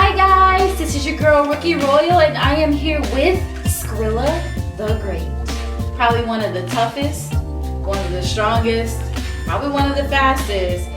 Hi guys, this is your girl Rookie Royal and I am here with Skrilla the Great. Probably one of the toughest, one of the strongest, probably one of the fastest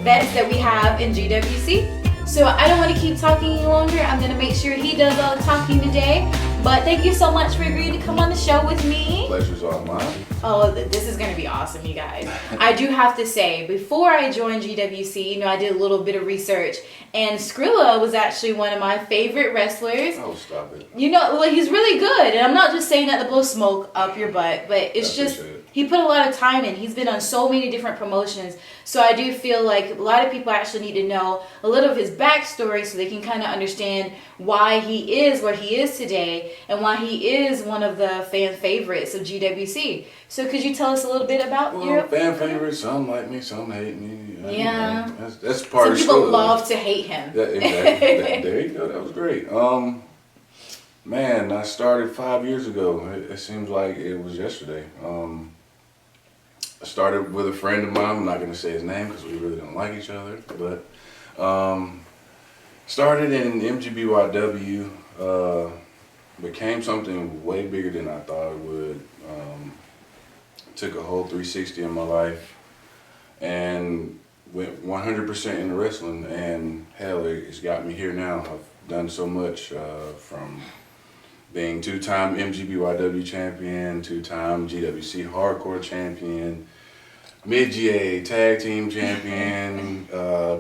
vets that we have in GWC. So I don't want to keep talking any longer. I'm going to make sure he does all the talking today. But thank you so much for agreeing to come on the show with me. Pleasure's all mine. Oh, this is going to be awesome, you guys. I do have to say, before I joined GWC, I did a little bit of research, and Skrilla was actually one of my favorite wrestlers. Oh, stop it. He's really good, and I'm not just saying that to blow smoke up your butt, but it's just, he put a lot of time in. He's been on so many different promotions, so I do feel like a lot of people actually need to know a little of his backstory so they can kind of understand why he is where he is today and why he is one of the fan favorites of GWC. So could you tell us a little bit about your fan favorites? Some like me, some hate me. Yeah, that's part of some people love to hate him. Exactly. There you go. That was great. Man, I started 5 years ago. It seems like it was yesterday. I started with a friend of mine. I'm not going to say his name because we really don't like each other. But started in MGBYW. Became something way bigger than I thought it would. Took a whole 360 in my life and went 100% into wrestling, and hell, it's got me here now. I've done so much, from being two-time MGBYW champion, two-time GWC hardcore champion, mid-GA tag team champion,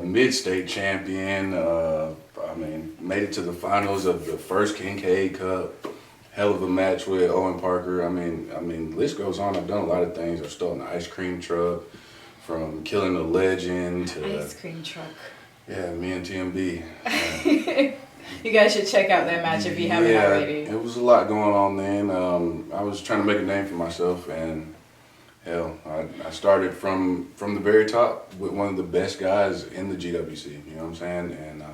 mid-state champion. Made it to the finals of the first Kincaid Cup. Hell of a match with Owen Parker. I mean, list goes on. I've done a lot of things. I've stolen an ice cream truck, from killing a legend to ice cream truck. Yeah, me and TMB. You guys should check out that match if you haven't already. It was a lot going on then. I was trying to make a name for myself, and hell, I started from the very top with one of the best guys in the GWC. You know what I'm saying? And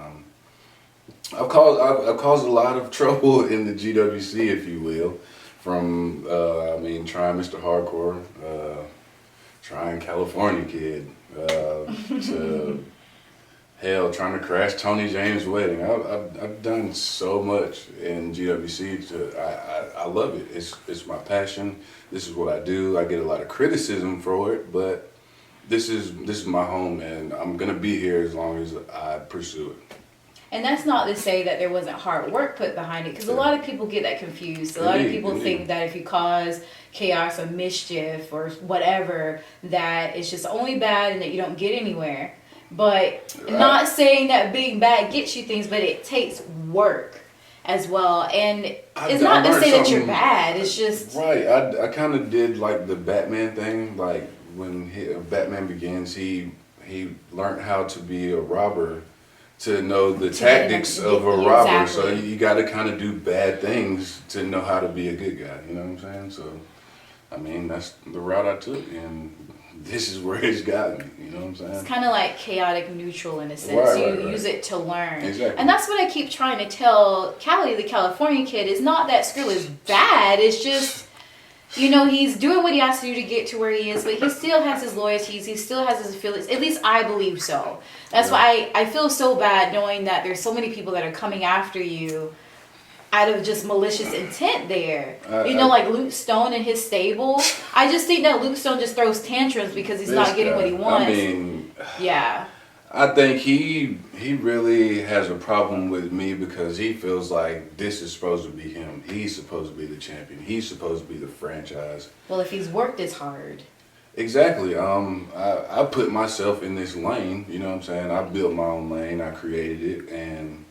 I've caused a lot of trouble in the GWC, if you will, from trying Mr. Hardcore, trying California Kid, to hell, trying to crash Tony James' wedding. I've done so much in GWC. I love it. It's my passion. This is what I do. I get a lot of criticism for it, but this is my home, and I'm gonna be here as long as I pursue it. And that's not to say that there wasn't hard work put behind it, because a lot of people get that confused. A lot of people think that if you cause chaos or mischief or whatever, that it's just only bad and that you don't get anywhere. But not saying that being bad gets you things, but it takes work as well. And it's not to say that you're bad, it's just... Right, I kind of did like the Batman thing. Like when Batman Begins, he learned how to be a robber, to know the tactics of a robber. Exactly. So you got to kind of do bad things to know how to be a good guy. You know what I'm saying? So, that's the route I took, and this is where it's got me. You know what I'm saying? It's kind of like chaotic neutral in a sense. You use it to learn. Exactly. And that's what I keep trying to tell Callie, the California Kid, is not that Skrilla's bad. It's just... he's doing what he has to do to get to where he is, but he still has his loyalties. He still has his affiliates. At least I believe so. That's why I feel so bad knowing that there's so many people that are coming after you out of just malicious intent there. Like Luke Stone and his stable. I just think that Luke Stone just throws tantrums because he's not getting what he wants. Yeah. I think he really has a problem with me because he feels like this is supposed to be him. He's supposed to be the champion. He's supposed to be the franchise. Well, if he's worked as hard. Exactly. I put myself in this lane, you know what I'm saying? I built my own lane. I created it, and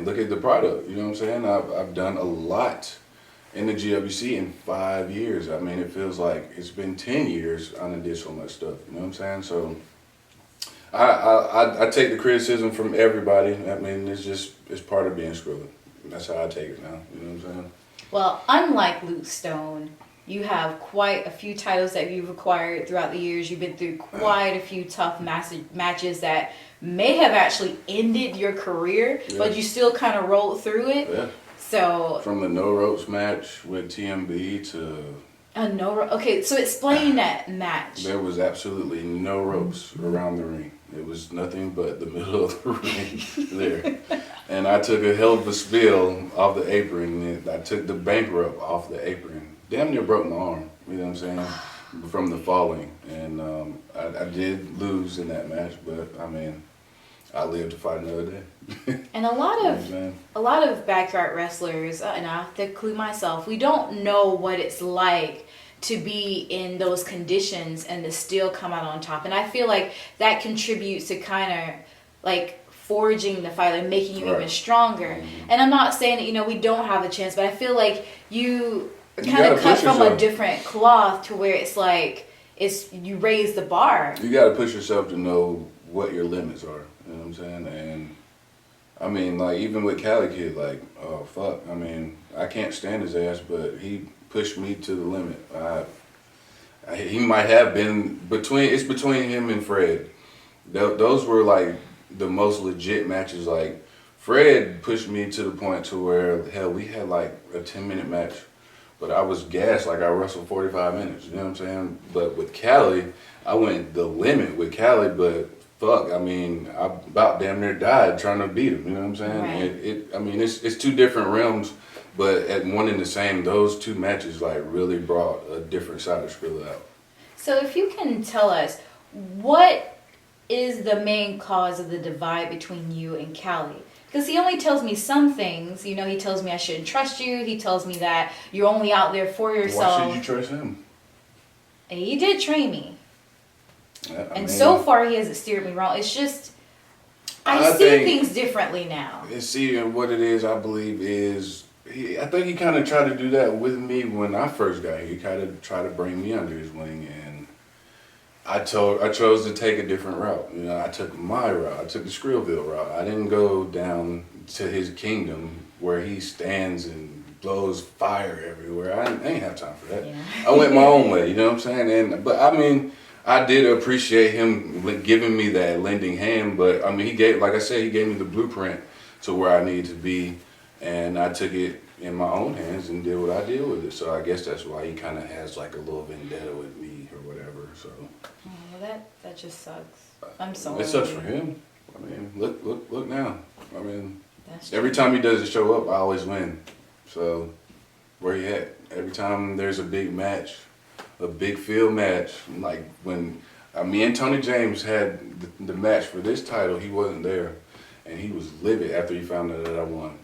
look at the product, you know what I'm saying? I've done a lot in the GWC in 5 years. It feels like it's been 10 years I did so much stuff, you know what I'm saying? So I take the criticism from everybody. It's part of being Skrilla. That's how I take it now. You know what I'm saying? Well, unlike Luke Stone, you have quite a few titles that you've acquired throughout the years. You've been through quite a few tough matches that may have actually ended your career, but you still kind of rolled through it. Yeah. So from the no ropes match with TMB to okay, so explain that match. There was absolutely no ropes around the ring. It was nothing but the middle of the ring there. and I took a hell of a spill off the apron. And I took the bank rope off the apron. Damn near broke my arm. You know what I'm saying? From the falling, and I did lose in that match, but I mean, I lived to fight another day. And a lot of backyard wrestlers, and I have to include myself, we don't know what it's like to be in those conditions and to still come out on top. And I feel like that contributes to kind of like forging the fight, like making you even stronger. Mm-hmm. And I'm not saying that, you know, we don't have a chance, but I feel like you kind of cut from a different cloth to where it's like you raise the bar. You got to push yourself to know what your limits are. You know what I'm saying? And I mean, like even with Cali Kid, like oh fuck, I mean I can't stand his ass, but he pushed me to the limit. He might have been between him and Fred. Those were like the most legit matches. Like Fred pushed me to the point to where hell we had like a 10-minute match. But I was gassed, like I wrestled 45 minutes, you know what I'm saying? But with Cali, I went the limit with Cali, but fuck, I mean, I about damn near died trying to beat him, you know what I'm saying? Right. I mean, it's two different realms, but at one and the same, those two matches like really brought a different side of Skrilla out. So if you can tell us, what is the main cause of the divide between you and Cali? Because he only tells me some things. You know, he tells me I shouldn't trust you. He tells me that you're only out there for yourself. Why should you trust him? He did train me. And so far, he hasn't steered me wrong. It's just, I see things differently now. See, what it is, I believe, is, I think he kind of tried to do that with me when I first got here. He kind of tried to bring me under his wing, and I chose to take a different route. You know, I took my route. I took the Skrillville route. I didn't go down to his kingdom where he stands and blows fire everywhere. I ain't have time for that. Yeah. I went my own way, you know what I'm saying? But I mean, I did appreciate him giving me that lending hand, but I mean, he gave me the blueprint to where I needed to be, and I took it in my own hands and did what I did with it. So I guess that's why he kind of has like a little vendetta with me or whatever. So. Well, that just sucks. I'm sorry. It sucks for him. I mean, look now. I mean, every time he doesn't show up, I always win. So where he at? Every time there's a big match, a big field match, like when me and Tony James had the match for this title, he wasn't there, and he was livid after he found out that I won.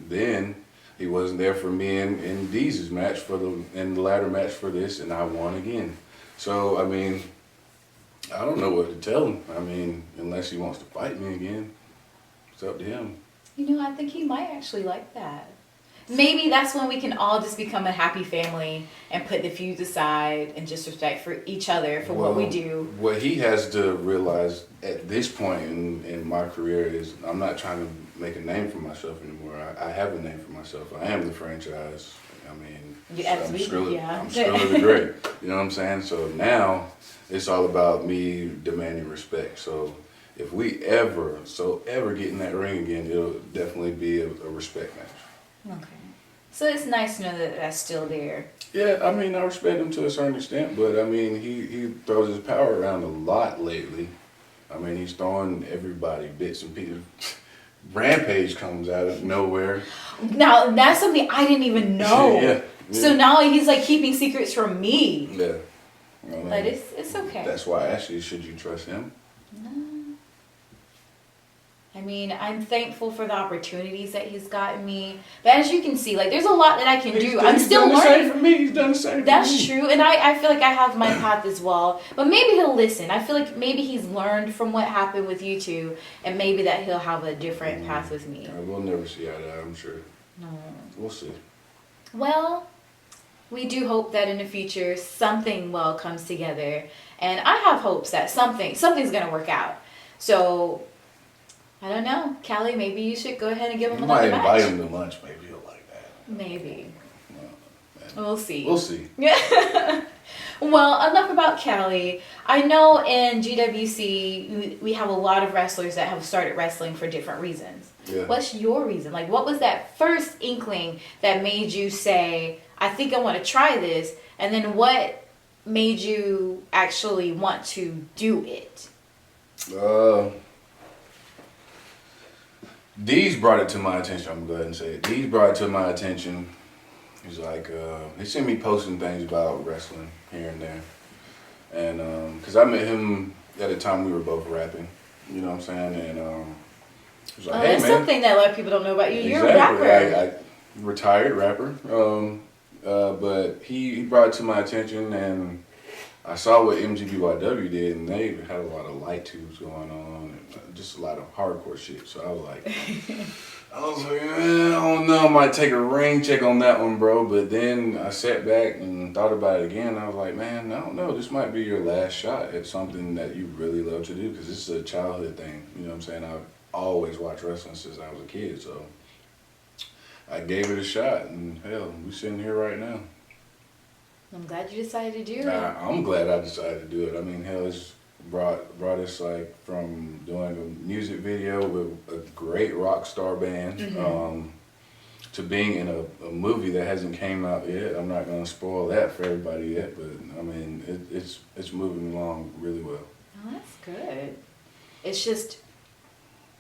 Then he wasn't there for me and Deez's match in the ladder match for this, and I won again. So I mean, I don't know what to tell him. I mean, unless he wants to fight me again, it's up to him. You know, I think he might actually like that. Maybe that's when we can all just become a happy family and put the feuds aside and just respect for each other for what we do. What he has to realize at this point in my career is I'm not trying to make a name for myself anymore. I have a name for myself. I am the franchise. I mean, I'm Skrilla the Great. You know what I'm saying? So now it's all about me demanding respect. So if we ever get in that ring again, it'll definitely be a respect match. Okay. So it's nice to know that that's still there. Yeah, I mean, I respect him to a certain extent, but I mean, he throws his power around a lot lately. I mean, he's throwing everybody bits and pieces. Rampage comes out of nowhere. Now, that's something I didn't even know. Yeah. So now he's like keeping secrets from me. Yeah. I mean, but it's okay. That's why I asked you, should you trust him? No. I mean, I'm thankful for the opportunities that he's gotten me. But as you can see, like, there's a lot that I can do. I'm still learning. He's done the same for me. He's done the same for me. That's true. And I feel like I have my path as well. But maybe he'll listen. I feel like maybe he's learned from what happened with you two. And maybe that he'll have a different path with me. We'll never see eye to eye, I'm sure. No. We'll see. Well, we do hope that in the future something well comes together. And I have hopes that something's going to work out. So, I don't know. Callie, maybe you should go ahead and give him another match. You might invite him to lunch. Maybe he'll like that. Maybe. We'll see. We'll see. Yeah. Well, enough about Callie. I know in GWC, we have a lot of wrestlers that have started wrestling for different reasons. Yeah. What's your reason? Like, what was that first inkling that made you say, I think I want to try this? And then what made you actually want to do it? These brought it to my attention. I'm gonna go ahead and say it. These brought it to my attention. He's like, he sent me posting things about wrestling here and there. And, because I met him at a time we were both rapping. You know what I'm saying? And, he was like, hey, that's man. something that a lot of people don't know about you. You're a Exactly. rapper. I retired rapper. But he brought it to my attention, and I saw what MGBYW did, and they had a lot of light tubes going on, and just a lot of hardcore shit. So I was like, I don't know, I might take a ring check on that one, bro. But then I sat back and thought about it again. I was like, man, I don't know. This might be your last shot at something that you really love to do, because this is a childhood thing. You know what I'm saying? I've always watched wrestling since I was a kid, so I gave it a shot, and hell, we're sitting here right now. I'm glad you decided to do it. I'm glad I decided to do it. I mean, hell, it's brought us like from doing a music video with a great rock star band, to being in a movie that hasn't came out yet. I'm not gonna spoil that for everybody yet, but I mean, it's moving along really well. Oh, that's good. It's just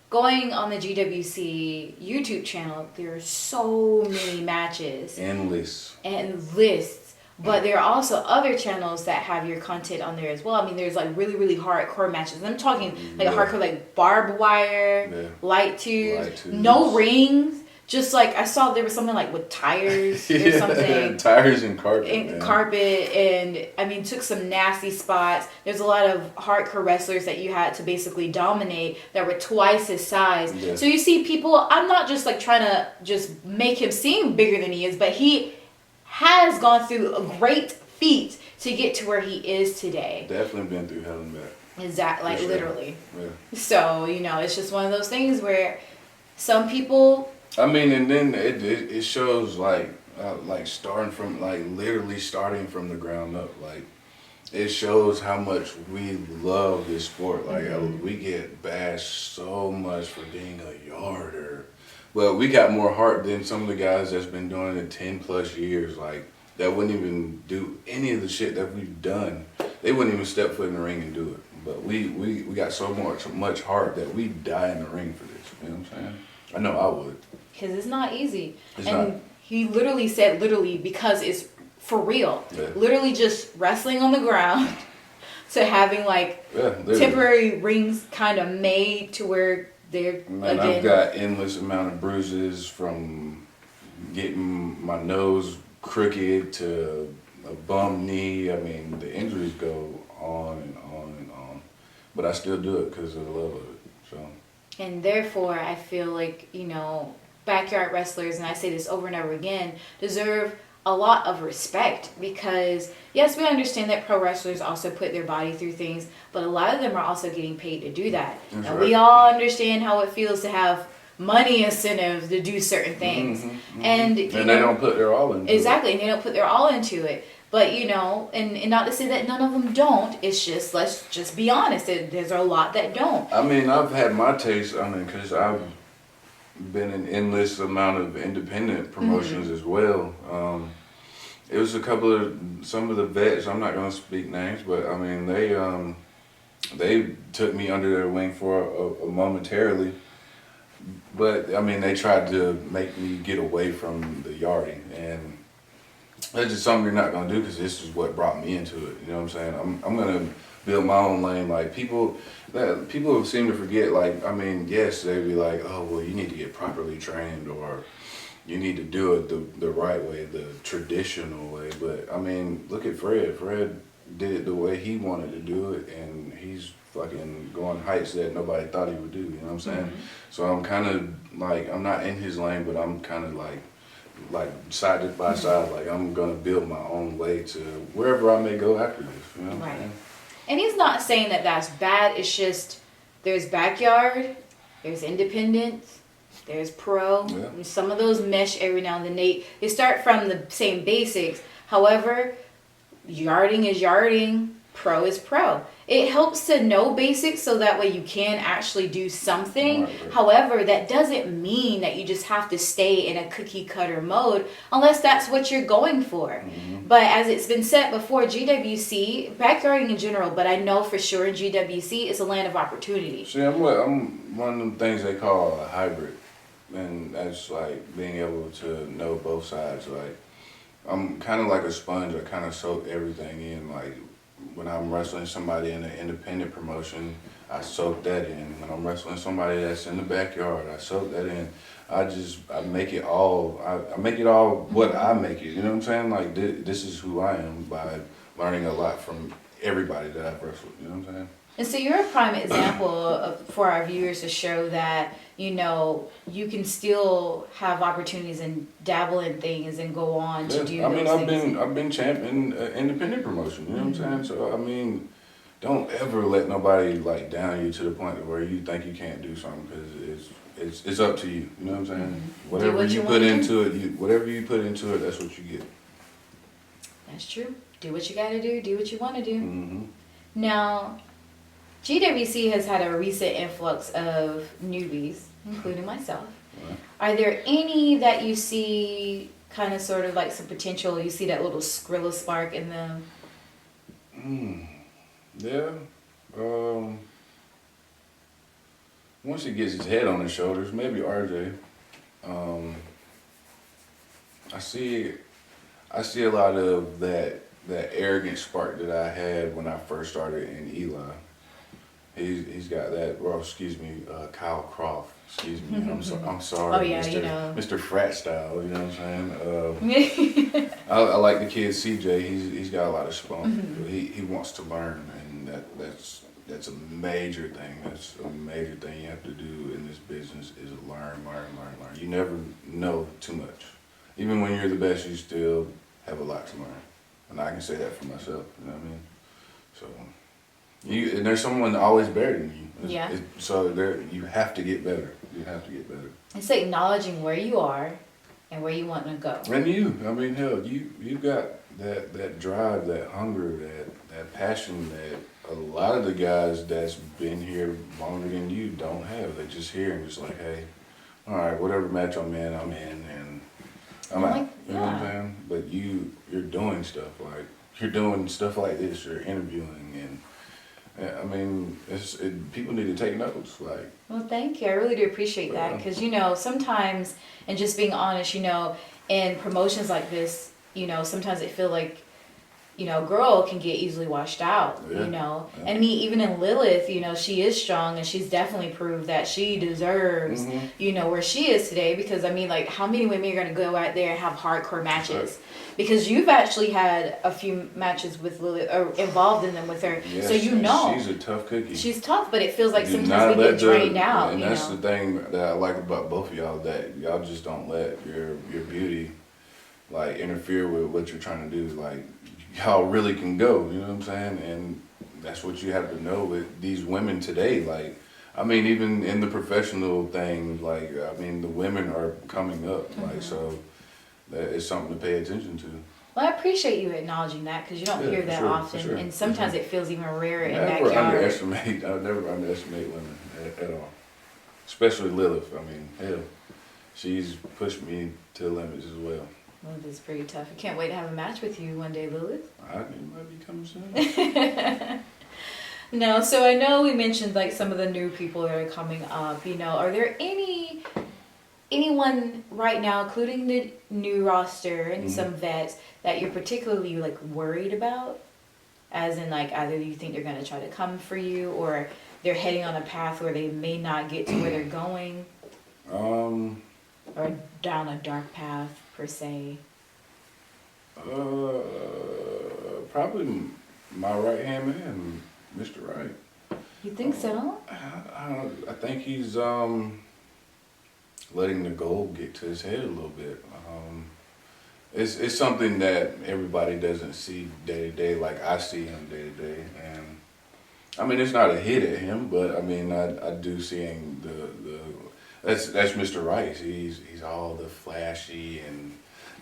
going on the GWC YouTube channel. There are so many matches. Endless. And lists. But there are also other channels that have your content on there as well. I mean, there's like really, really hardcore matches. And I'm talking like a hardcore, like barbed wire, light tubes, no rings. Just like I saw there was something like with tires or something. Tires and carpet. And I mean, took some nasty spots. There's a lot of hardcore wrestlers that you had to basically dominate that were twice his size. Yeah. So you see people, I'm not just like trying to just make him seem bigger than he is, but he has gone through a great feat to get to where he is today. Definitely been through hell and back. Exactly, like sure. Literally. Yeah. So, you know, it's just one of those things where some people... I mean, and then it shows like starting from, like literally starting from the ground up. Like, it shows how much we love this sport. Like, we get bashed so much for being a yarder. Well, we got more heart than some of the guys that's been doing it 10 plus years, like, that wouldn't even do any of the shit that we've done. They wouldn't even step foot in the ring and do it. But we got so much heart that we die in the ring for this. You know what I'm saying? I know I would. Because it's not easy. He literally said literally because it's for real. Yeah. Literally just wrestling on the ground to having like temporary rings kind of made to where I've got endless amount of bruises from getting my nose crooked to a bum knee. I mean, the injuries go on and on and on. But I still do it because of the love of it. So. And therefore, I feel like, you know, backyard wrestlers, and I say this over and over again, deserve a lot of respect because, yes, we understand that pro wrestlers also put their body through things, but a lot of them are also getting paid to do that. That's and right. We all understand how it feels to have money incentives to do certain things. And they don't put their all into it. Exactly, and they don't put their all into it. But, you know, and not to say that none of them don't, it's just, let's just be honest, there's a lot that don't. I mean, I've had my taste, because I've been in endless amount of independent promotions as well. It was some of the vets, I'm not going to speak names, but I mean, they took me under their wing for a momentarily. But, I mean, they tried to make me get away from the yarding, and that's just something you're not going to do because this is what brought me into it. You know what I'm saying? I'm going to build my own lane. Like, people seem to forget, like, I mean, yes, they'd be like, oh, well, you need to get properly trained or you need to do it the right way, the traditional way. But, I mean, look at Fred. Fred did it the way he wanted to do it, and he's fucking going heights that nobody thought he would do. You know what I'm saying? So I'm kind of, like, I'm not in his lane, but I'm kind of, like side by side, like I'm gonna build my own way to wherever I may go after this, you know? Right. And he's not saying that that's bad, it's just there's backyard, there's independent, there's pro, and some of those mesh every now and then. They start from the same basics, however, yarding is yarding, pro is pro. It helps to know basics so that way you can actually do something. Right. However, that doesn't mean that you just have to stay in a cookie cutter mode unless that's what you're going for. But as it's been said before, GWC, backyarding in general, but I know for sure in GWC, it's a land of opportunity. See, I'm one of them things they call a hybrid. and that's like being able to know both sides. Like I'm kind of like a sponge. I kind of soak everything in. Like when I'm wrestling somebody in an independent promotion, I soak that in. When I'm wrestling somebody that's in the backyard, I soak that in. I make it all. I make it all what I make it. You know what I'm saying? Like this is who I am by learning a lot from everybody that I've wrestled. You know what I'm saying? And so you're a prime example for our viewers to show that, you know, you can still have opportunities and dabble in things and go on to do I mean, those things. I've been champ in independent promotion. You know what I'm saying? So I mean, don't ever let nobody like down you to the point where you think you can't do something, because it's up to you. You know what I'm saying? Whatever what you you put wanna into it, whatever you put into it, that's what you get. That's true. Do what you gotta do what you wanna do. Mm-hmm. Now, GWC has had a recent influx of newbies, including myself. Right. Are there any that you see kind of sort of like some potential, you see that little Skrilla spark in them? Yeah. Once he gets his head on his shoulders, maybe RJ. I see a lot of that arrogant spark that I had when I first started in Eli. He's got that. Well, excuse me, Kyle Croft. Excuse me. I'm sorry. Oh, yeah, Mr. you know. Mr. Frat style. You know what I'm saying? I like the kid CJ. He's got a lot of spunk. Mm-hmm. He wants to learn, and that's a major thing. That's a major thing you have to do in this business is learn. You never know too much. Even when you're the best, you still have a lot to learn. And I can say that for myself. You know what I mean? So. And there's someone always better than you. Yeah. So you have to get better. You have to get better. It's acknowledging where you are and where you want to go. And I mean, hell, you got that drive, that hunger, that passion that a lot of the guys that's been here longer than you don't have. They're just here and just like, hey, all right, whatever match I'm in, and I'm out. You know what I'm saying? But you're doing stuff like this. You're interviewing and. I mean, people need to take notes. Like, well, thank you. I really do appreciate that because, you know, sometimes, and just being honest, you know, in promotions like this, you know, sometimes it feel like, you know, a girl can get easily washed out, you know. Yeah. And I mean, even in Lilith, you know, she is strong and she's definitely proved that she deserves, you know, where she is today. Because, I mean, like, how many women are going to go out there and have hardcore matches? Right. Because you've actually had a few matches with Lilith, or involved in them with her. Yes, so you know. She's a tough cookie. She's tough, but it feels like sometimes we get drained out. And that's the thing that I like about both of y'all, that y'all just don't let your beauty, like, interfere with what you're trying to do. Like, y'all really can go, you know what I'm saying? And that's what you have to know with these women today. Like, I mean, even in the professional thing, like, I mean, the women are coming up. Like, so that is something to pay attention to. Well, I appreciate you acknowledging that because you don't hear that often. And sometimes it feels even rarer in backyard. I'll never underestimate women at all. Especially Lilith. I mean, hell, she's pushed me to the limits as well. Lilith is pretty tough. I can't wait to have a match with you one day, Lilith. It might be coming soon. No, so I know we mentioned like some of the new people that are coming up. You know, are there anyone right now, including the new roster and some vets, that you're particularly like worried about? As in, like, either you think they're gonna try to come for you, or they're heading on a path where they may not get to where they're going, or down a dark path per se. Probably my right hand man, Mr. Wright. You think so? I think he's letting the goal get to his head a little bit. It's something that everybody doesn't see day to day, like I see him day to day. And I mean, it's not a hit at him, but I mean, I do see him that's Mr. Rice. He's all the flashy and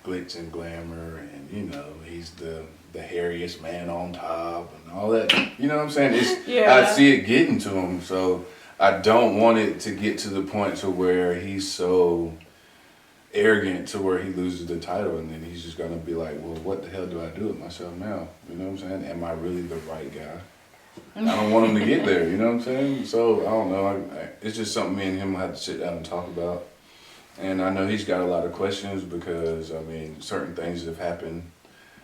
glitz and glamour, and you know, he's the hairiest man on top and all that. You know what I'm saying? I see it getting to him, so I don't want it to get to the point to where he's so arrogant to where he loses the title, and then he's just gonna be like, well, what the hell do I do with myself now? You know what I'm saying? Am I really the right guy? I don't want him to get there, you know what I'm saying? So I don't know. It's just something me and him will have to sit down and talk about. And I know he's got a lot of questions because, I mean, certain things have happened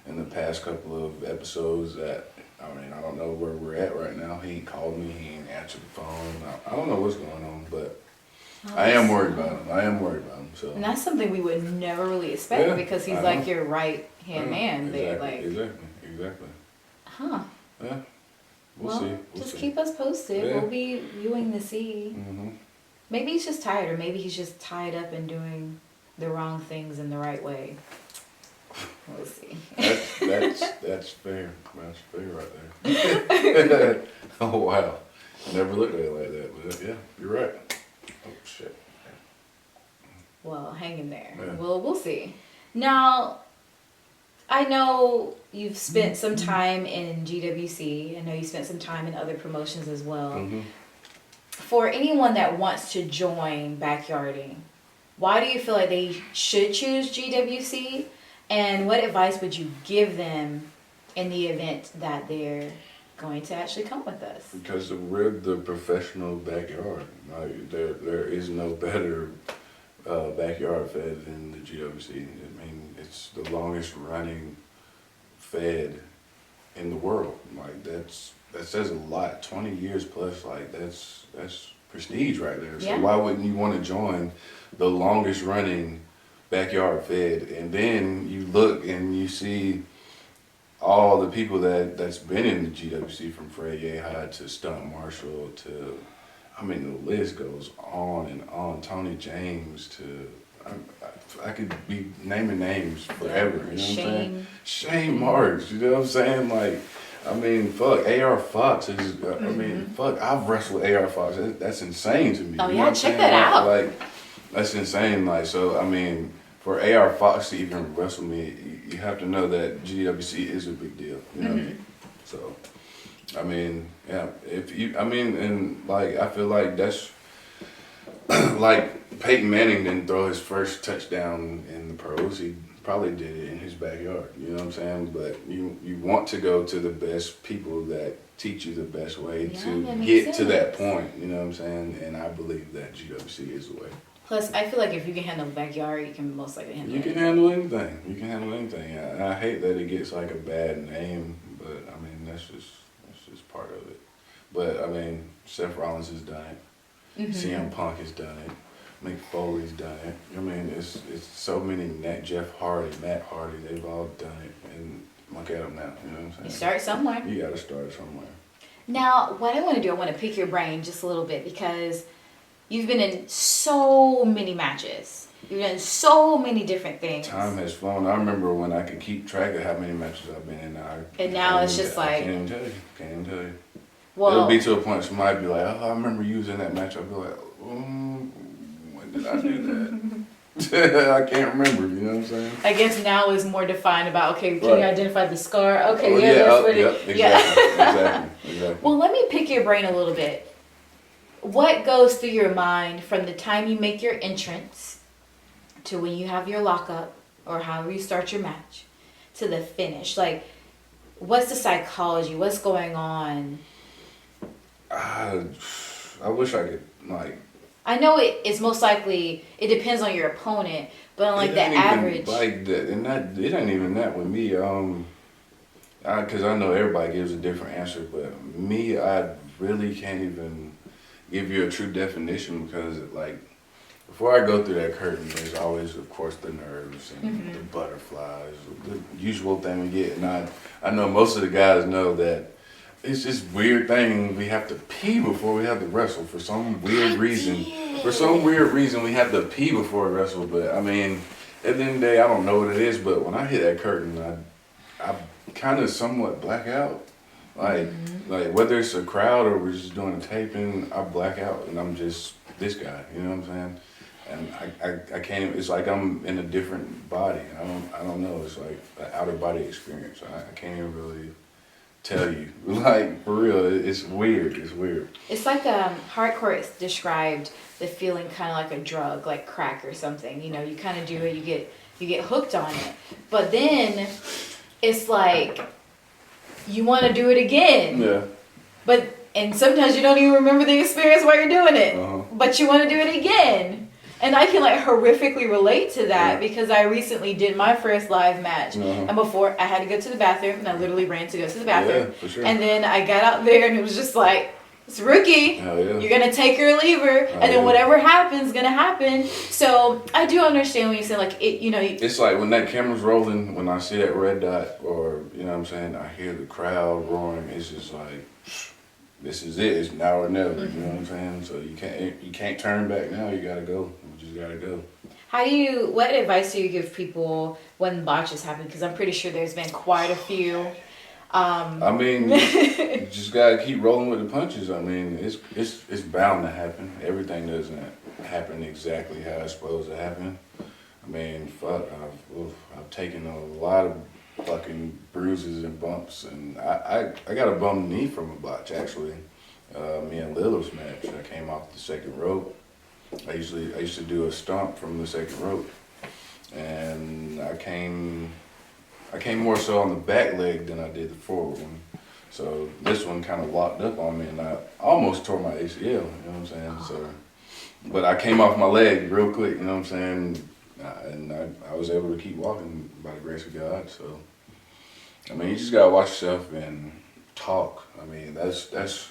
in the past couple of episodes that, I mean, I don't know where we're at right now. He ain't called me. He ain't answered the phone. I don't know what's going on, but I am worried about him. So. And that's something we would never really expect because he's like your right-hand man there. Like, Exactly. Huh. Yeah. We'll see. Just keep us posted. Yeah. We'll be viewing to see. Mm-hmm. Maybe he's just tired, or maybe he's just tied up in doing the wrong things in the right way. We'll see. That's fair. That's fair right there. Oh wow, never looked at it like that. But yeah, you're right. Oh shit. Well, hang in there. Yeah. Well, we'll see. Now, I know you've spent some time in GWC. I know you spent some time in other promotions as well. Mm-hmm. For anyone that wants to join backyarding, why do you feel like they should choose GWC? And what advice would you give them in the event that they're going to actually come with us? Because we're the professional backyard. Like, there is no better backyard fed than the GWC. I mean, it's the longest running fed in the world. Like, that says a lot. 20 years plus, like, that's prestige right there. So why wouldn't you want to join the longest running backyard fed? And then you look and you see all the people that's been in the GWC, from Fred Yehi to Stunt Marshall to, I mean, the list goes on and on. Tony James to, I could be naming names forever. You know what I'm saying? Shane Marks. You know what I'm saying? Like, I mean, fuck, AR Fox is, I mean, fuck, I've wrestled AR Fox. That's insane to me. Oh, you know yeah, check that out. Like, that's insane. Like, so, I mean, for AR Fox to even wrestle me, you have to know that GWC is a big deal, you know? So, I mean, yeah, and like, I feel like that's, like, Peyton Manning didn't throw his first touchdown in the pros. He probably did it in his backyard, you know what I'm saying? But you want to go to the best people that teach you the best way to get to that point, you know what I'm saying? And I believe that GWC is the way. Plus, I feel like if you can handle the backyard, you can most likely handle anything. You can handle anything. I hate that it gets like a bad name, but I mean, that's just part of it. But I mean, Seth Rollins has done it. CM Punk has done it. Mick Foley's done it. I mean, it's so many. Jeff Hardy, Matt Hardy, they've all done it. And look at them now. You know what I'm saying? You start somewhere. You got to start somewhere. Now, what I want to do, I want to pick your brain just a little bit because you've been in so many matches. You've done so many different things. Time has flown. I remember when I could keep track of how many matches I've been in. And now it's just like... I can't even tell you. Well, it'll be to a point somebody be like, oh, I remember you was in that match. I'll be like, when did I do that? I can't remember, you know what I'm saying? I guess now is more defined about, okay, can you identify the scar? Okay, that's what it is. Exactly. Well, let me pick your brain a little bit. What goes through your mind from the time you make your entrance to when you have your lockup or however you start your match to the finish? Like, what's the psychology? What's going on? I wish I could, like... I know it's most likely, it depends on your opponent, but on like the average... Like that, and it ain't even that with me, because I know everybody gives a different answer, but me, I really can't even give you a true definition because, like, before I go through that curtain, there's always, of course, the nerves and the butterflies, the usual thing we get, and I know most of the guys know that it's this weird thing. We have to pee before we have to wrestle for some weird reason. For some weird reason, we have to pee before we wrestle. But I mean, at the end of the day, I don't know what it is. But when I hit that curtain, I kind of somewhat black out. Like whether it's a crowd or we're just doing a taping, I black out and I'm just this guy. You know what I'm saying? And I can't even, it's like I'm in a different body. I don't know. It's like an outer body experience. I can't even really tell you, like, for real, it's weird. It's like hardcore described the feeling kind of like a drug, like crack or something. You know, you kind of do it, you get hooked on it, but then it's like you want to do it again. Yeah. And sometimes you don't even remember the experience while you're doing it, but you want to do it again. And I can like horrifically relate to that because I recently did my first live match. And before I had to go to the bathroom and I literally ran to go to the bathroom. Yeah, for sure. And then I got out there and it was just like, it's Rookie. Hell yeah. You're going to take her or leave her. And then whatever happens, going to happen. So I do understand when you say like, it, you know. It's like when that camera's rolling, when I see that red dot or, you know what I'm saying, I hear the crowd roaring. It's just like, this is it. It's now or never. You know what I'm saying? So you can't turn back now. You got to go. You just got to go. What advice do you give people when botches happen? Because I'm pretty sure there's been quite a few. I mean, you just gotta keep rolling with the punches. I mean, it's bound to happen. Everything doesn't happen exactly how it's supposed to happen. I mean, fuck, I've taken a lot of fucking bruises and bumps, and I got a bum knee from a botch actually. Me and Lilo's match. I came off the second rope. I used to do a stomp from the second rope, and I came more so on the back leg than I did the forward one. So this one kind of locked up on me and I almost tore my ACL, you know what I'm saying? So, but I came off my leg real quick, you know what I'm saying? And I was able to keep walking by the grace of God. So, I mean, you just gotta watch yourself and talk. I mean, that's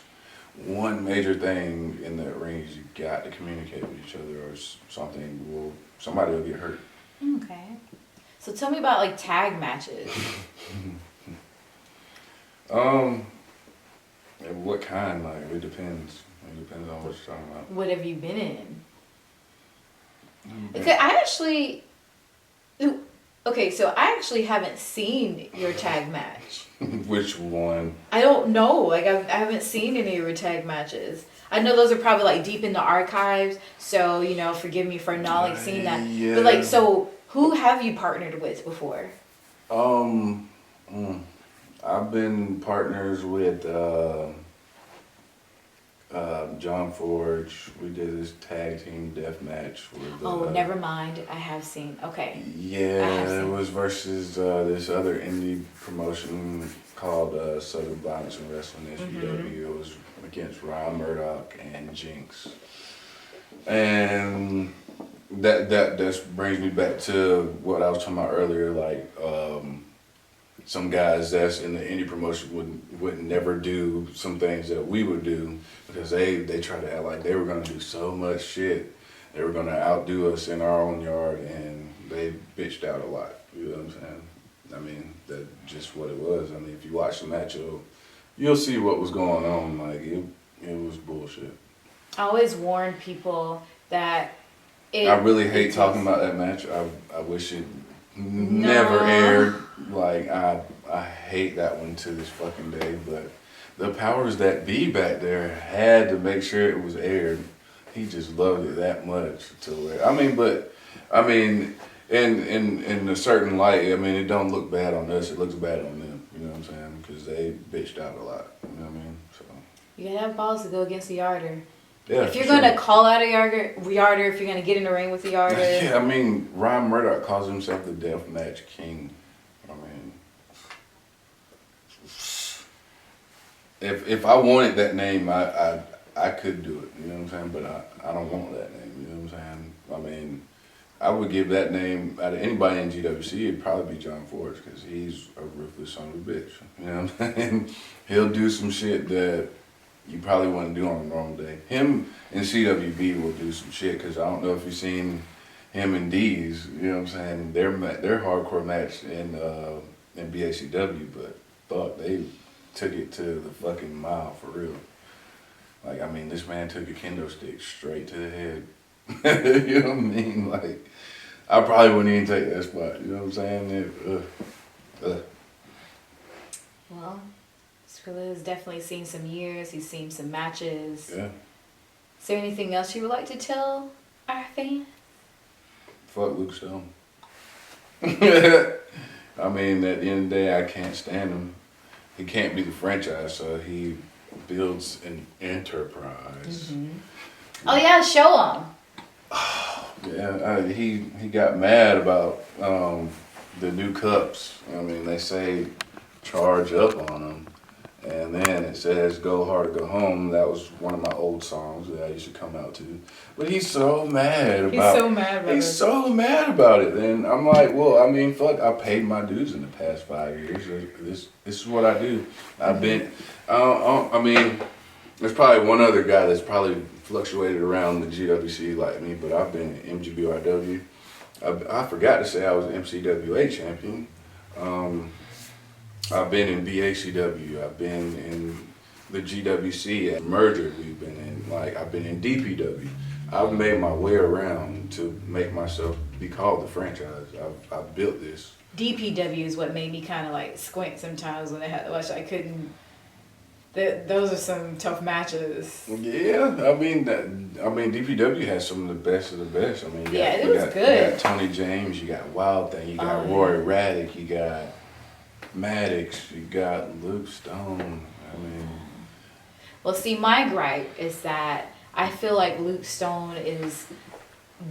one major thing in the ring is you got to communicate with each other or somebody will get hurt. Okay. So tell me about like tag matches. What kind? Like it depends. It depends on what you're talking about. What have you been in? Okay, so I actually haven't seen your tag match. Which one? I don't know. Like I haven't seen any of your tag matches. I know those are probably like deep in the archives. So you know, forgive me for not like seeing that. Yeah. But like, so who have you partnered with before? I've been partners with John Forge. We did this tag team death match with. Never mind. I have seen. Okay. Yeah, it was versus this other indie promotion called Southern Violence and Wrestling SVW. It was against Ryan Murdoch and Jinx, and that brings me back to what I was talking about earlier. Like some guys that's in the indie promotion would never do some things that we would do because they tried to act like they were gonna do so much shit. They were gonna outdo us in our own yard, and they bitched out a lot. You know what I'm saying? I mean, that's just what it was. I mean, if you watch the match, you'll see what was going on. Like it was bullshit. I always warn people that. I really hate talking about that match. I wish it never aired. Like I hate that one to this fucking day. But the powers that be back there had to make sure it was aired. He just loved it that much to where in a certain light. I mean, it don't look bad on us. It looks bad on them. You know what I'm saying? Because they bitched out a lot. You know what I mean? So you gotta have balls to go against the yarder. Yeah, if you're gonna call out a yarder, if you're gonna get in the ring with the yarder. Yeah, I mean, Ryan Murdoch calls himself the Deathmatch King. I mean, if I wanted that name, I could do it. You know what I'm saying? But I don't want that name. You know what I'm saying? I mean, I would give that name out of anybody in GWC. It'd probably be John Forge because he's a ruthless son of a bitch. You know what I'm saying? He'll do some shit that you probably wouldn't do on a normal day. Him and CWB will do some shit because I don't know if you've seen him and D's. You know what I'm saying? Their hardcore match in BACW, but fuck, they took it to the fucking mile for real. Like, I mean, this man took a kendo stick straight to the head. You know what I mean? Like, I probably wouldn't even take that spot. You know what I'm saying? Well, Skrilla has definitely seen some years. He's seen some matches. Yeah. Is there anything else you would like to tell our fans? Fuck Luke Stone. I mean, at the end of the day, I can't stand him. He can't be the franchise, so he builds an enterprise. Mm-hmm. Oh yeah, show him. Yeah, he got mad about the new cups. I mean, they say charge up on them, And then it says "Go Hard or Go Home." That was one of my old songs that I used to come out to. But he's so mad about. He's so mad about it. He's so mad about it, and I'm like, well, I mean, fuck, I paid my dues in the past 5 years. This is what I do. I've been. I mean, there's probably one other guy that's probably fluctuated around the GWC like me, but I've been in MGBRW. I forgot to say I was an MCWA champion. I've been in BACW. I've been in the GWC and merger. We've been in, like, I've been in DPW. I've made my way around to make myself be called the franchise. I've built this. DPW is what made me kind of like squint sometimes when I had to watch. I couldn't. Those are some tough matches. Yeah, I mean DPW has some of the best of the best. I mean, it was good. You got Tony James, you got Wild Thing, you got Roy Raddick, you got Maddox, you got Luke Stone. I mean, well, see, my gripe is that I feel like Luke Stone is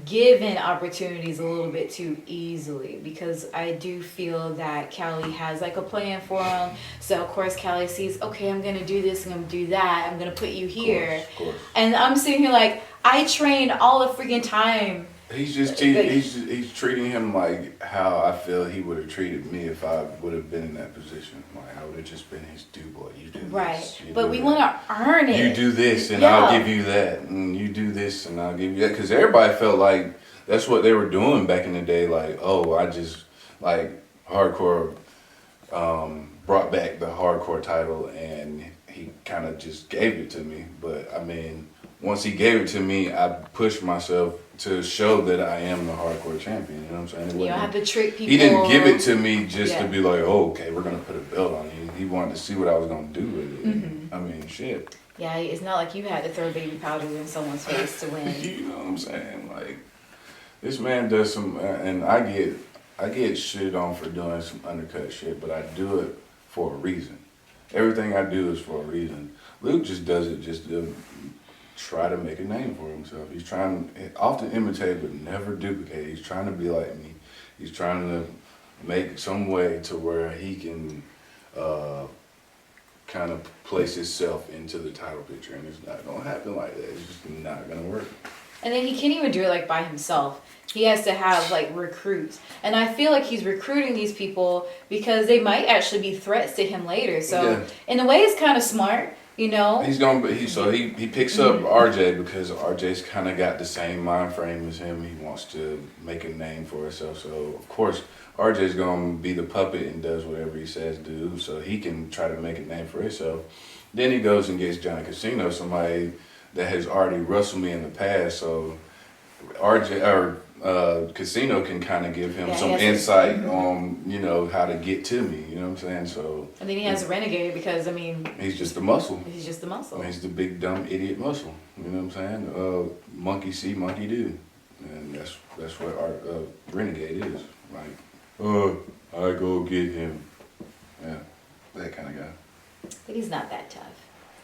given opportunities a little bit too easily, because I do feel that Callie has like a plan for him. So of course Callie sees, okay, I'm gonna do this, I'm gonna do that, I'm gonna put you here. Of course. And I'm sitting here like, I trained all the freaking time. He's just he's treating him like how I feel he would have treated me if I would have been in that position. Like, I would have just been his boy. You do right. this. Right, but we want to earn it. You do this and I'll give you that, and you do this and I'll give you that. Because everybody felt like that's what they were doing back in the day. Like, oh, I just, like, hardcore brought back the hardcore title and he kind of just gave it to me. But I mean, once he gave it to me, I pushed myself to show that I am the hardcore champion. You know what I'm saying? You don't have to trick people. He didn't give it to me just to be like, oh, okay, we're going to put a belt on you. He wanted to see what I was going to do with it. Mm-hmm. I mean, shit. Yeah, it's not like you had to throw baby powder in someone's face to win. You know what I'm saying? Like, this man does some, and I get shit on for doing some undercut shit, but I do it for a reason. Everything I do is for a reason. Luke just does it just to try to make a name for himself. He's trying to often imitate but never duplicate. He's trying to be like me. He's trying to make some way to where he can kind of place himself into the title picture, and it's not gonna happen like that. It's just not gonna work. And then he can't even do it like by himself. He has to have like recruits, and I feel like he's recruiting these people because they might actually be threats to him later. So in a way, it's kind of smart. You know, he picks up RJ because RJ's kind of got the same mind frame as him. He wants to make a name for himself. So of course RJ's gonna be the puppet and does whatever he says to do, so he can try to make a name for himself. Then he goes and gets Johnny Casino, somebody that has already wrestled me in the past. So RJ or Casino can kind of give him some insight on, you know, how to get to me. You know what I'm saying? So. And then he has a Renegade because, I mean. He's just the muscle. He's just the muscle. He's the big dumb idiot muscle. You know what I'm saying? Monkey see, monkey do, and that's what our Renegade is. Like, I go get him. Yeah, that kind of guy. But he's not that tough.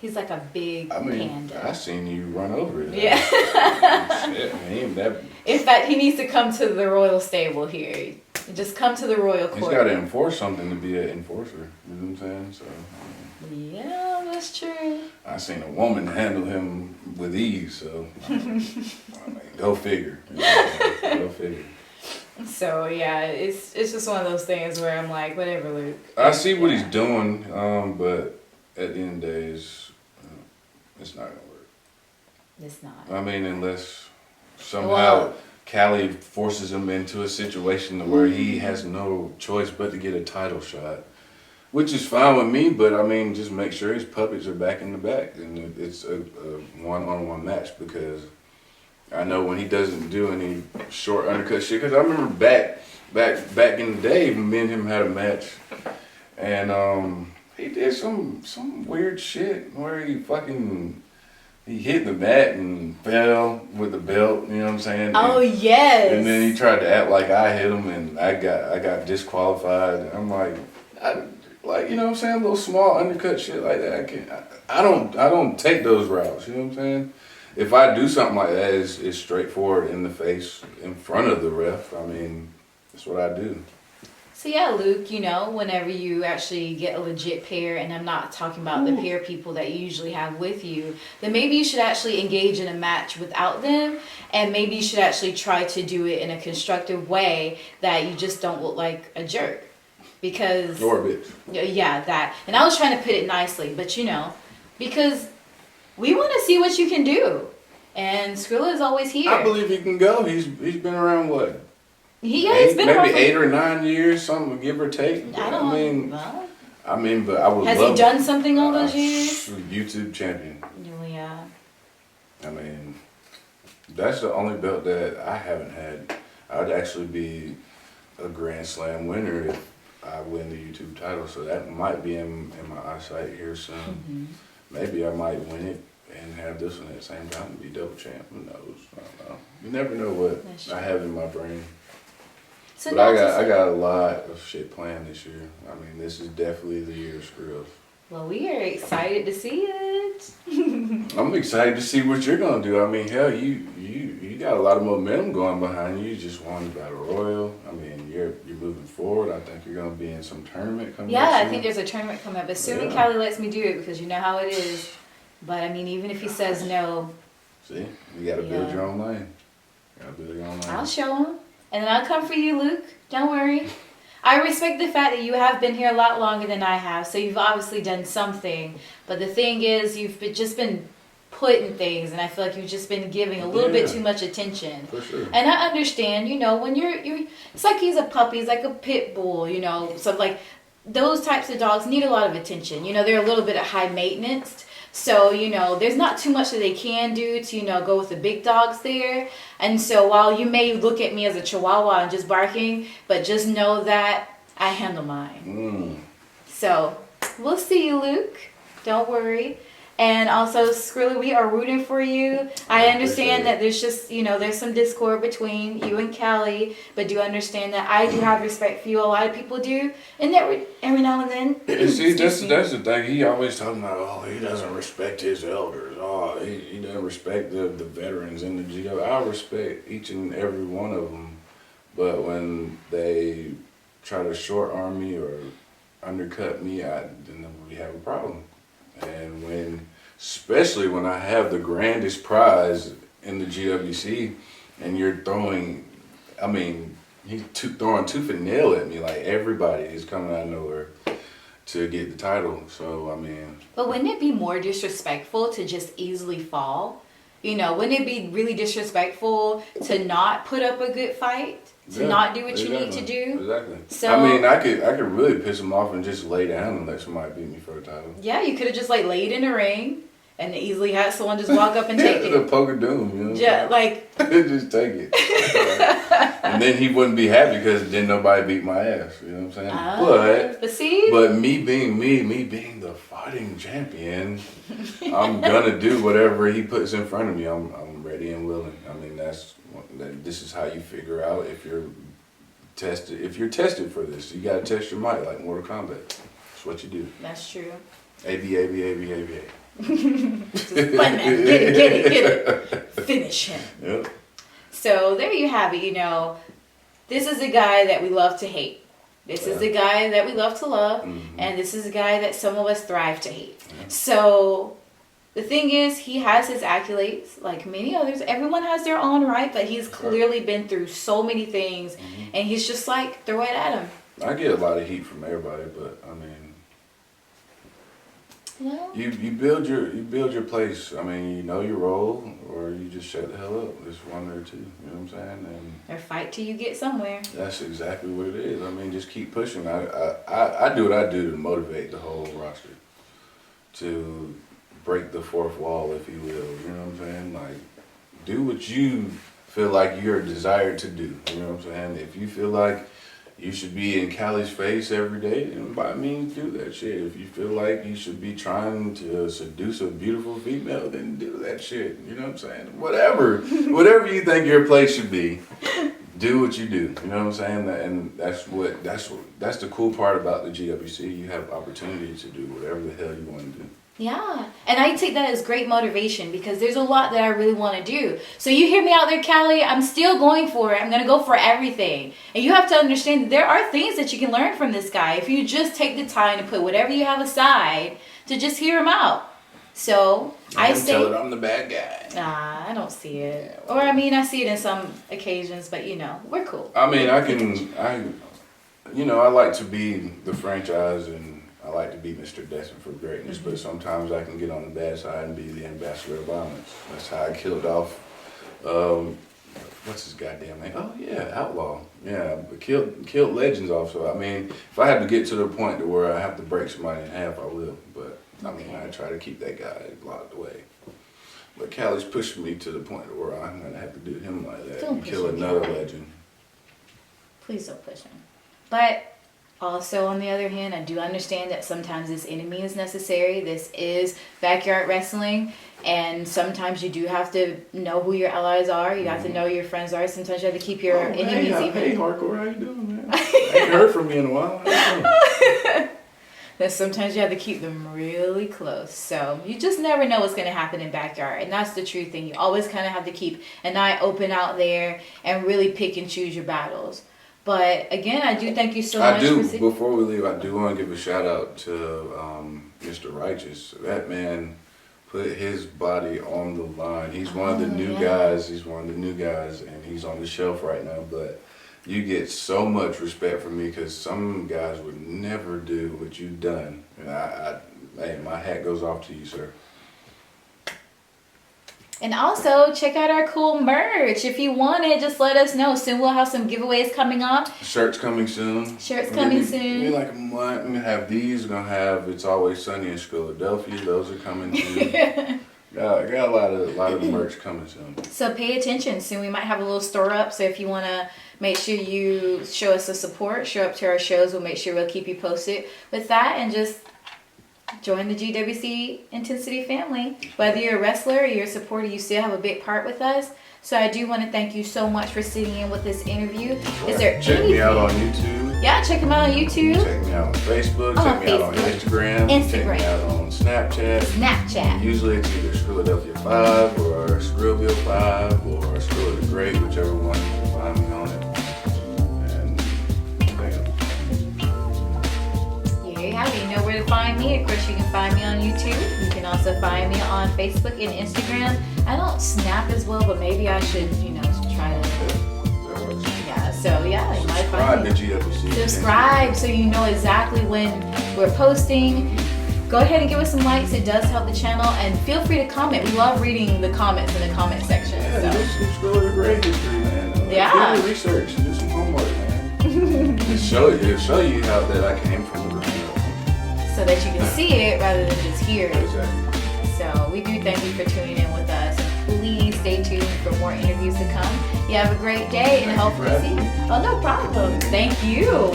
He's like a big panda. I seen you run over it. Yeah. Shit, man, he ain't that. In fact, he needs to come to the royal stable here. Just come to the royal court. He's got to enforce something to be an enforcer. You know what I'm saying? So. Yeah, that's true. I seen a woman handle him with ease, so I mean, go figure. You know, go figure. So yeah, it's just one of those things where I'm like, whatever, Luke. I see what he's doing, but at the end of the day, it's not gonna work. It's not. I mean, unless somehow Callie forces him into a situation where he has no choice but to get a title shot, which is fine with me. But I mean, just make sure his puppets are back in the back, and it's a one-on-one match, because I know when he doesn't do any short undercut shit. Because I remember back in the day, me and him had a match, and he did some weird shit where he hit the mat and fell with the belt. You know what I'm saying? Oh, yes. And then he tried to act like I hit him, and I got disqualified. I'm like, you know what I'm saying? Little small undercut shit like that. I don't take those routes. You know what I'm saying? If I do something like that, it's straightforward in the face, in front of the ref. I mean, that's what I do. So yeah, Luke, you know, whenever you actually get a legit pair, and I'm not talking about the pair people that you usually have with you, then maybe you should actually engage in a match without them, and maybe you should actually try to do it in a constructive way that you just don't look like a jerk. Because... Or a bitch. Yeah, that. And I was trying to put it nicely, but you know, because we want to see what you can do. And Skrilla is always here. I believe he can go. He's been around, what? He's been maybe around 8 or 9 years, something, give or take. I don't mean, know. but I would Has love... he done something all those years? YouTube champion. Oh, yeah. I mean, that's the only belt that I haven't had. I'd actually be a Grand Slam winner if I win the YouTube title. So that might be in my eyesight here soon. Mm-hmm. Maybe I might win it and have this one at the same time and be double champ. Who knows? I don't know. You never know what I have in my brain. So But I got a lot of shit planned this year. I mean, this is definitely the year of Skrills. Well, we are excited to see it. I'm excited to see what you're gonna do. I mean, hell, you got a lot of momentum going behind you. You just won the Battle Royal. I mean, you're moving forward. I think you're gonna be in some tournament coming up. Yeah, I think there's a tournament coming up. Assuming Callie lets me do it, because you know how it is. But I mean, even if he says no. See, you gotta build your own lane. You gotta build your own lane. I'll show him. And then I'll come for you, Luke. Don't worry. I respect the fact that you have been here a lot longer than I have, so you've obviously done something. But the thing is, just been putting things, and I feel like you've just been giving a little bit too much attention. For sure. And I understand, you know, when you're it's like he's a puppy, he's like a pit bull, you know. So like those types of dogs need a lot of attention. You know, they're a little bit of high maintenance. So, you know, there's not too much that they can do to, you know, go with the big dogs there. And so while you may look at me as a chihuahua and just barking, but just know that I handle mine. So, we'll see you, Luke. Don't worry. And also, Skrilla, we are rooting for you. I understand that there's just, you know, there's some discord between you and Callie, but do understand that I do have respect for you. A lot of people do. And that every now and then. See, that's the thing. He always talking about, oh, he doesn't respect his elders. Oh, he doesn't respect the veterans in the GWC. I respect each and every one of them. But when they try to short arm me or undercut me, then we have a problem. And especially when I have the grandest prize in the GWC, and you're throwing, I mean, he's throwing tooth and nail at me. Like, everybody is coming out of nowhere to get the title. So, I mean. But wouldn't it be more disrespectful to just easily fall? You know, wouldn't it be really disrespectful to not put up a good fight? To not do what you need to do? Exactly. So, I mean, I could really piss him off and just lay down and let somebody beat me for the title. Yeah, you could have just like laid in the ring and easily had someone just walk up and take it. The poker doom, you know? Yeah, like. Just take it. And then he wouldn't be happy because then nobody beat my ass, you know what I'm saying? But me being the fighting champion, I'm gonna do whatever he puts in front of me. I'm ready and willing. I mean, this is how you figure out if you're tested. If you're tested for this, you gotta test your might like Mortal Kombat. That's what you do. That's true. A. Just fun man. Get it. Finish him. Yep. So there you have it. You know, this is a guy that we love to hate. This is a guy that we love to love, and this is a guy that some of us thrive to hate. Yeah. So the thing is, he has his accolades, like many others. Everyone has their own right, but he's clearly been through so many things, and he's just like, throw it at him. I get a lot of heat from everybody, but I mean, well, you build your place. I mean, you know your role, or you just shut the hell up. It's one or two. You know what I'm saying? And or fight till you get somewhere. That's exactly what it is. I mean, just keep pushing. I do what I do to motivate the whole roster, to break the fourth wall, if you will. You know what I'm saying? Like, do what you feel like you're desired to do. You know what I'm saying? If you feel like you should be in Callie's face every day, then by means do that shit. If you feel like you should be trying to seduce a beautiful female, then do that shit. You know what I'm saying? Whatever you think your place should be, do what you do. You know what I'm saying? And that's the cool part about the GWC. You have opportunity to do whatever the hell you want to do. Yeah, and I take that as great motivation because there's a lot that I really want to do. So you hear me out there, Callie, I'm still going for it. I'm going to go for everything. And you have to understand that there are things that you can learn from this guy if you just take the time to put whatever you have aside to just hear him out. So I say, tell it I'm the bad guy. Nah, I don't see it. Or I mean, I see it in some occasions, but you know, we're cool. I mean, I like to be the franchise, and I like to be Mr. Destined for Greatness, but sometimes I can get on the bad side and be the ambassador of violence. That's how I killed off, what's his goddamn name? Oh yeah, Outlaw. Yeah, but killed legends also. I mean, if I had to get to the point to where I have to break somebody in half, I will. But I mean, I try to keep that guy locked away. But Callie's pushing me to the point where I'm gonna have to do him like that and kill another legend. Please don't push him. But also, on the other hand, I do understand that sometimes this enemy is necessary. This is backyard wrestling. And sometimes you do have to know who your allies are. You have to know who your friends are. Sometimes you have to keep your enemies even. Hey, Hardcore, how you doing, man? I ain't heard from you in a while. That sometimes you have to keep them really close. So you just never know what's going to happen in backyard. And that's the true thing. You always kind of have to keep an eye open out there and really pick and choose your battles. But again, I do thank you so much. Before we leave, I do want to give a shout out to Mr. Righteous. That man put his body on the line. He's one of the new guys. He's one of the new guys, and he's on the shelf right now. But you get so much respect from me because some guys would never do what you've done. And my hat goes off to you, sir. And also, check out our cool merch. If you want it, just let us know. Soon we'll have some giveaways coming up. Shirts coming soon. Maybe like a month. We're going to have these. We're going to have It's Always Sunny in Philadelphia. Those are coming too. Got a lot of merch coming soon. So pay attention. Soon we might have a little store up. So if you want to make sure you show us the support, show up to our shows, we'll make sure we'll keep you posted with that. And just join the GWC Intensity family. Whether you're a wrestler or you're a supporter, you still have a big part with us. So I do want to thank you so much for sitting in with this interview. Is there Check me out on YouTube. Yeah, check him out on YouTube. Check me out on Facebook. Check me out on Instagram. Check me out on Snapchat. Usually it's either Philadelphia 5 or Skrilla 5 or Skrilla the Great, whichever one you can find me on it. You know where to find me. Of course, you can find me on YouTube. You can also find me on Facebook and Instagram. I don't snap as well, but maybe I should, try to. Yeah, so yeah, you might find me. Subscribe to GWC. Subscribe so you know exactly when we're posting. Go ahead and give us some likes. It does help the channel. And feel free to comment. We love reading the comments in the comment section. Yeah, do some Skrilla the Great history, man. Yeah. Do research and do some homework, man. It'll show you how that I came from the so that you can see it rather than just hear it. Exactly. So we do thank you for tuning in with us. And please stay tuned for more interviews to come. You have a great day and hopefully see you. Oh, no problem. Thank you.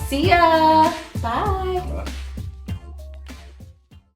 See ya. Bye.